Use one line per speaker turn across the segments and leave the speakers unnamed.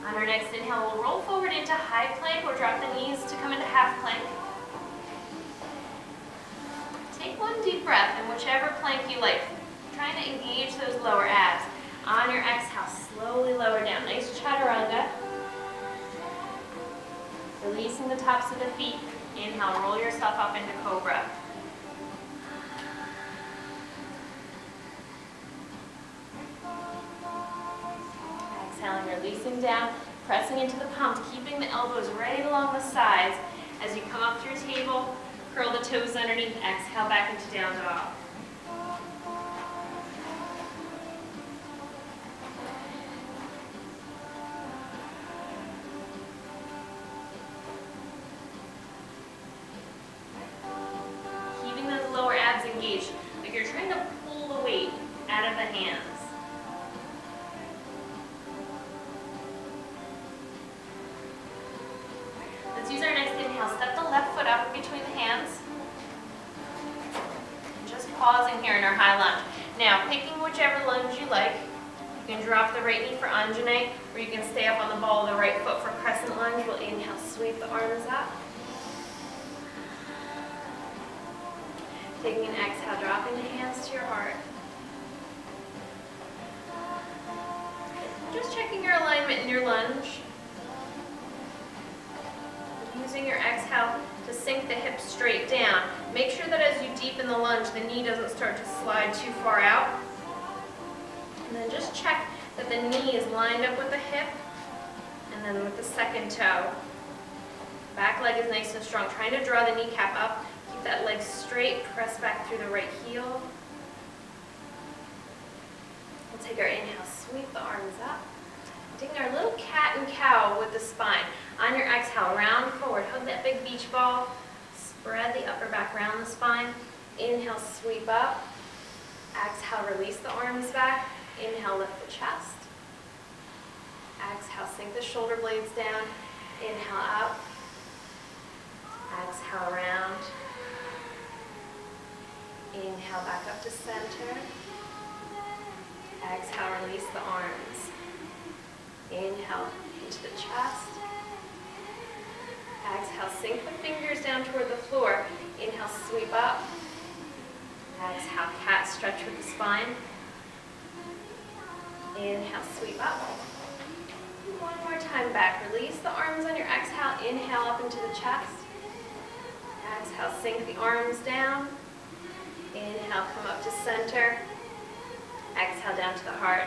On our next inhale, we'll roll forward into high plank or drop the knees to come into half plank. Take one deep breath in whichever plank you like, trying to engage those lower abs. On your exhale, slowly lower down. Nice chaturanga. Releasing the tops of the feet. Inhale, roll yourself up into cobra. Exhaling, releasing down, pressing into the palms, keeping the elbows right along the sides. As you come up to your table, curl the toes underneath, exhale back into down dog. Keeping those lower abs engaged, like you're trying to pull the weight out of the hands. Let's use our next inhale. Step the left foot up between the hands. And just pausing here in our high lunge. Now, picking whichever lunge you like. You can drop the right knee for Anjane, or you can stay up on the ball of the right foot for crescent lunge. We'll inhale, sweep the arms up. Taking an exhale, dropping the hands to your heart. Just checking your alignment in your lunge. Using your exhale to sink the hips straight down. Make sure that as you deepen the lunge, the knee doesn't start to slide too far out. And then just check that the knee is lined up with the hip, and then with the second toe. Back leg is nice and strong. Trying to draw the kneecap up. Keep that leg straight, press back through the right heel. We'll take our inhale, sweep the arms up. Taking our little cat and cow with the spine. On your exhale, round forward, hug that big beach ball. Spread the upper back round the spine. Inhale, sweep up. Exhale, release the arms back. Inhale, lift the chest. Exhale, sink the shoulder blades down. Inhale, up. Exhale, round. Inhale, back up to center. Exhale, release the arms. Inhale, into the chest. Exhale, sink the fingers down toward the floor. Inhale, sweep up. Exhale, cat stretch with the spine. Inhale, sweep up. One more time back. Release the arms on your exhale. Inhale up into the chest. Exhale, sink the arms down. Inhale, come up to center. Exhale, down to the heart.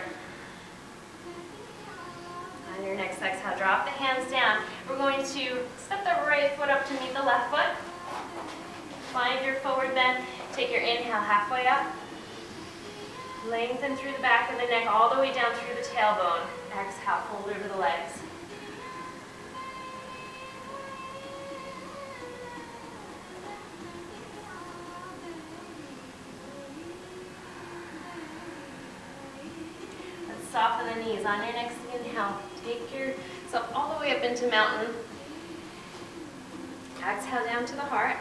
On your next exhale, drop the hands down. We're going to step the right foot up to meet the left foot. Find your forward bend. Take your inhale halfway up. Lengthen through the back of the neck all the way down through the tailbone. Exhale, fold over the legs. Let's soften the knees. On your next inhale, take yourself all the way up into mountain. Exhale down to the heart.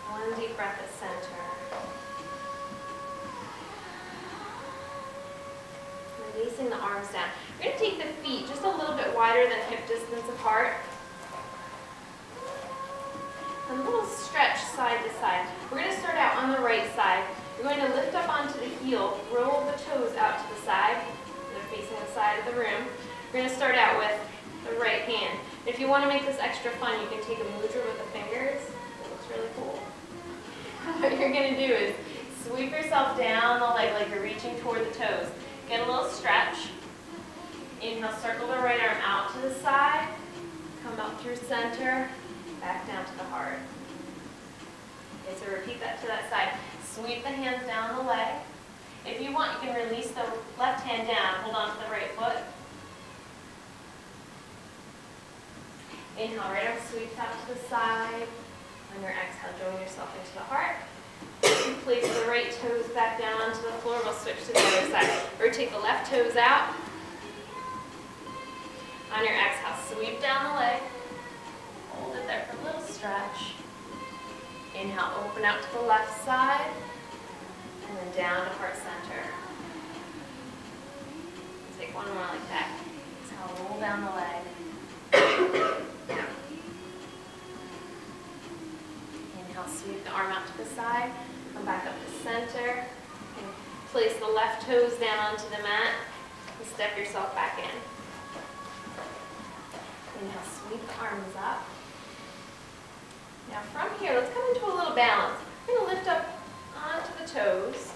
One deep breath at center. Releasing the arms down. We're going to take the feet just a little bit wider than hip distance apart. And a little stretch side to side. We're going to start out on the right side. We're going to lift up onto the heel, roll the toes out to the side. They're facing the side of the room. We're going to start out with the right hand. If you want to make this extra fun, you can take a mudra with the fingers. It looks really cool. What you're going to do is sweep yourself down the leg like you're reaching toward the toes. Get a little stretch. Inhale, circle the right arm out to the side. Come up through center. Back down to the heart. Okay, so repeat that to that side. Sweep the hands down the leg. If you want, you can release the left hand down. Hold on to the right foot. Inhale, right arm sweeps out to the side. On your exhale, join yourself into the heart. Place the right toes back down onto the floor. We'll switch to the other side. Rotate the left toes out. On your exhale, sweep down the leg. Hold it there for a little stretch. Inhale, open out to the left side. And then down to heart center. Take one more like that. Exhale, roll down the leg. Inhale, sweep the arm out to the side. Come back up to center. And place the left toes down onto the mat. And step yourself back in. Inhale, sweep the arms up. Now from here, let's come into a little balance. We're going to lift up onto the toes.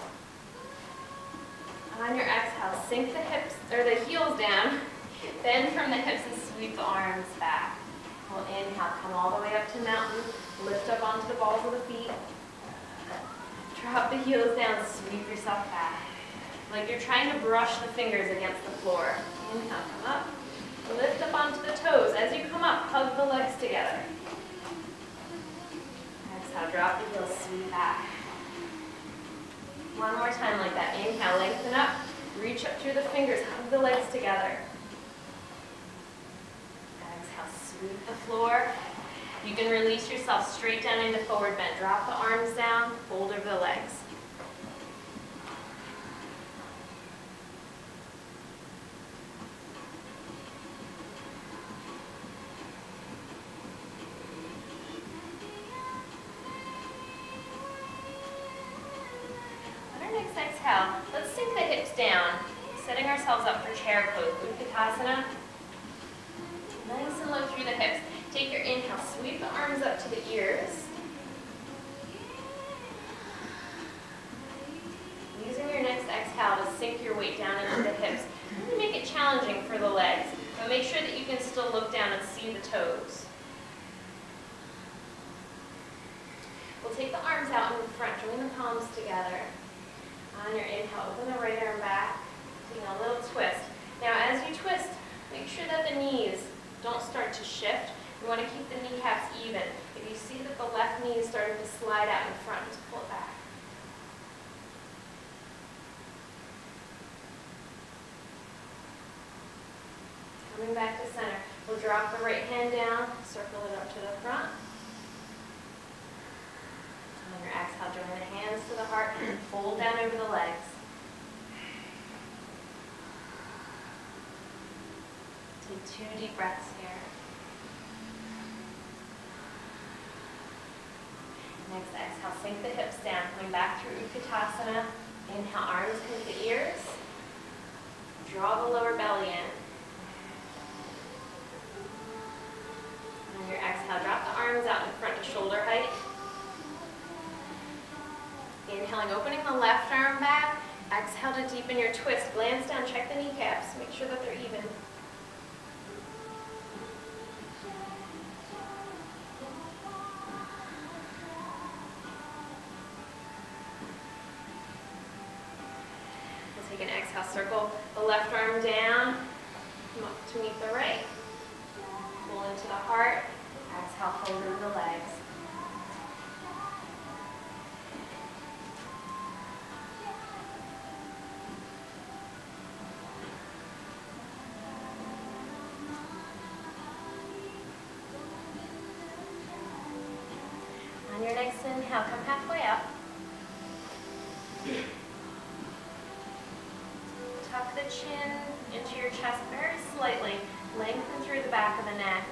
On your exhale, sink the hips or the heels down. Bend from the hips and sweep the arms back. We'll inhale, come all the way up to mountain. Lift up onto the balls of the feet. Drop the heels down, sweep yourself back. Like you're trying to brush the fingers against the floor. Inhale, come up. Lift up onto the toes. As you come up, hug the legs together. Exhale, drop the heels, sweep back. One more time like that. Inhale, lengthen up. Reach up through the fingers, hug the legs together. Exhale, sweep the floor. You can release yourself straight down into forward bend. Drop the arms down, fold over the legs. On our next exhale, let's sink the hips down, setting ourselves up for chair pose, Utkatasana. Nice and low through the hips. Take your inhale, sweep the arms up to the ears. Using your next exhale to sink your weight down into the hips. Make it challenging for the legs, but make sure that you can still look down and see the toes. We'll take the arms out in front, join the palms together. On your inhale, open the right arm back, taking a little twist. Now as you twist, make sure that the knees don't start to shift. You want to keep the kneecaps even. If you see that the left knee is starting to slide out in front, just pull it back. Coming back to center. We'll drop the right hand down, circle it up to the front. On your exhale, join the hands to the heart and fold down over the legs. Take 2 deep breaths here. Next exhale, sink the hips down, coming back through Utkatasana. Inhale, arms come to the ears. Draw the lower belly in. On your exhale, drop the arms out in front to shoulder height. Inhaling, opening the left arm back. Exhale to deepen your twist. Glance down, check the kneecaps. Make sure that they're even. Take an exhale, circle the left arm down, come up to meet the right. Pull into the heart, exhale, fold over the legs. On your next inhale, come halfway up. Tuck the chin into your chest very slightly. Lengthen through the back of the neck.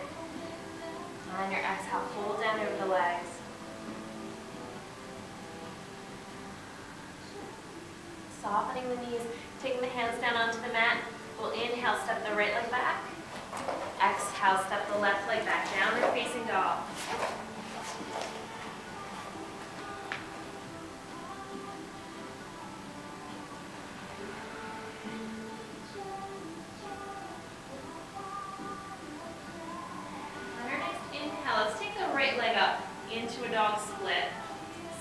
On your exhale, fold down over the legs. Softening the knees, taking the hands down onto the mat. We'll inhale, step the right leg back. Exhale, step the left leg back. Downward facing dog. Into a dog split,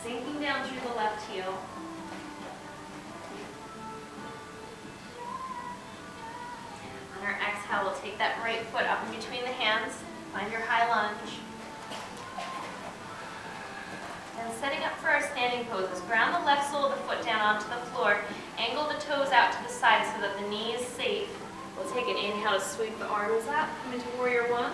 sinking down through the left heel. On our exhale, we'll take that right foot up in between the hands, find your high lunge. And setting up for our standing poses, ground the left sole of the foot down onto the floor, angle the toes out to the side so that the knee is safe. We'll take an inhale to sweep the arms up, come into warrior one.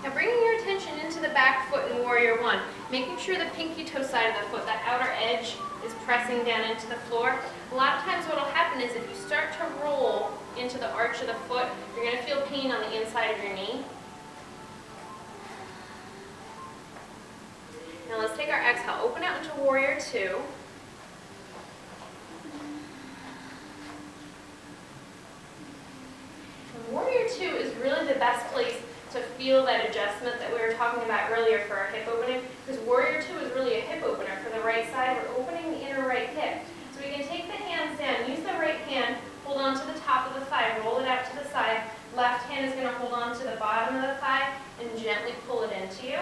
Now bringing your attention into the back foot in warrior one. making sure the pinky toe side of the foot, that outer edge, is pressing down into the floor. A lot of times what will happen is if you start to roll into the arch of the foot, you're going to feel pain on the inside of your knee. Now let's take our exhale, open out into Warrior Two. And Warrior Two is really the best place to feel that adjustment that we were talking about earlier for our hip opening, because Warrior Two is really a hip opener. For the right side, we're opening the inner right hip. So we can take the hands down, use the right hand, hold on to the top of the thigh, roll it out to the side. Left hand is going to hold on to the bottom of the thigh and gently pull it into you.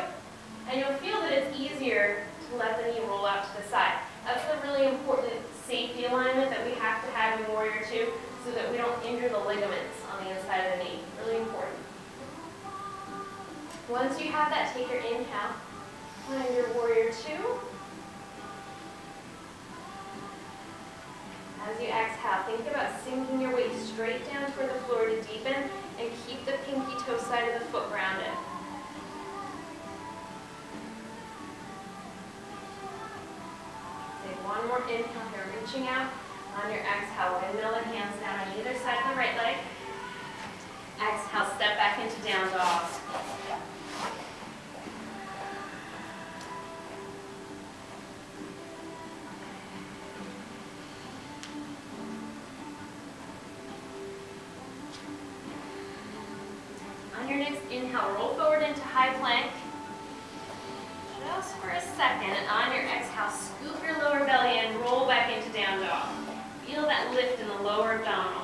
And you'll feel that it's easier to let the knee roll out to the side. That's a really important safety alignment that we have to have in Warrior Two so that we don't injure the ligaments on the inside of the knee. Really important. Once you have that, take your inhale, find your Warrior Two. As you exhale, think about sinking your weight straight down toward the floor to deepen and keep the pinky toe side of the foot grounded. Take one more inhale here, reaching out. On your exhale, windmill the hands down on either side of the right leg. Exhale, step back into down dog. On your next inhale, roll forward into high plank. Just for a second, and on your exhale, scoop your lower belly and roll back into down dog. Feel that lift in the lower abdominals.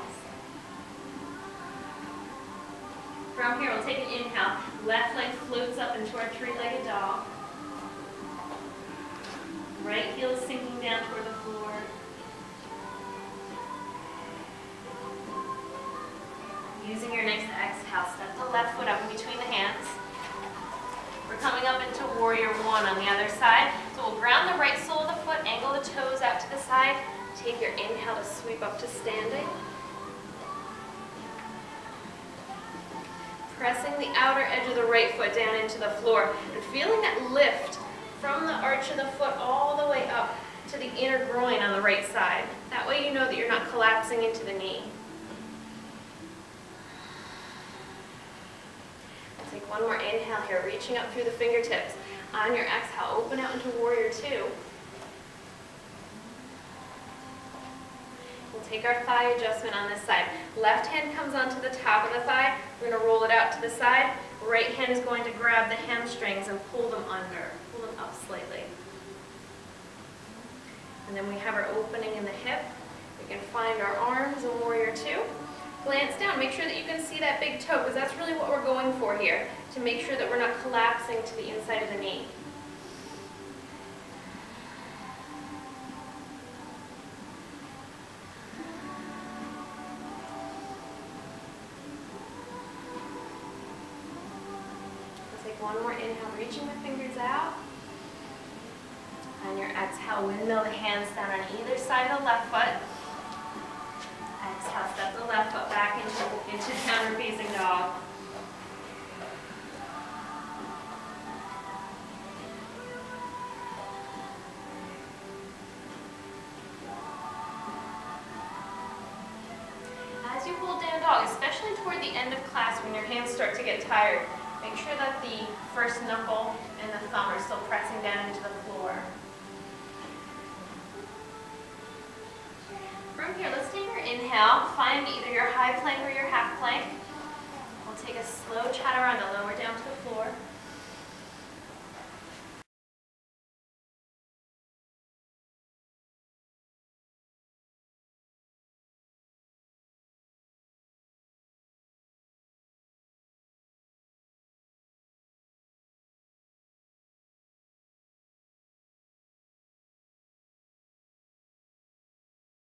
From here, we'll take an inhale. Left leg floats up into our three-legged dog. Right heel is sinking down toward the floor. Using your next exhale, step the left foot up in between the hands. We're coming up into Warrior One on the other side. So we'll ground the right sole of the foot, angle the toes out to the side. Take your inhale to sweep up to standing. Pressing the outer edge of the right foot down into the floor and feeling that lift from the arch of the foot all the way up to the inner groin on the right side. That way you know that you're not collapsing into the knee. Take one more inhale here, reaching up through the fingertips. On your exhale, open out into Warrior Two. We'll take our thigh adjustment on this side. Left hand comes onto the top of the thigh. We're going to roll it out to the side. Right hand is going to grab the hamstrings and pull them under. Pull them up slightly. And then we have our opening in the hip. We can find our arms in Warrior Two. Glance down, make sure that you can see that big toe, because that's really what we're going for here, to make sure that we're not collapsing to the inside of the knee. We'll take one more inhale, reaching the fingers out. On your exhale, windmill the hands down on either side of the left foot. Exhale, step the left foot back into counter facing dog. As you hold down dog, especially toward the end of class when your hands start to get tired, make sure that the first knuckle and the thumb are still pressing down into the floor. From here, let's take our inhale, find either your high plank or your half plank. We'll take a slow chaturanga, lower down to the floor.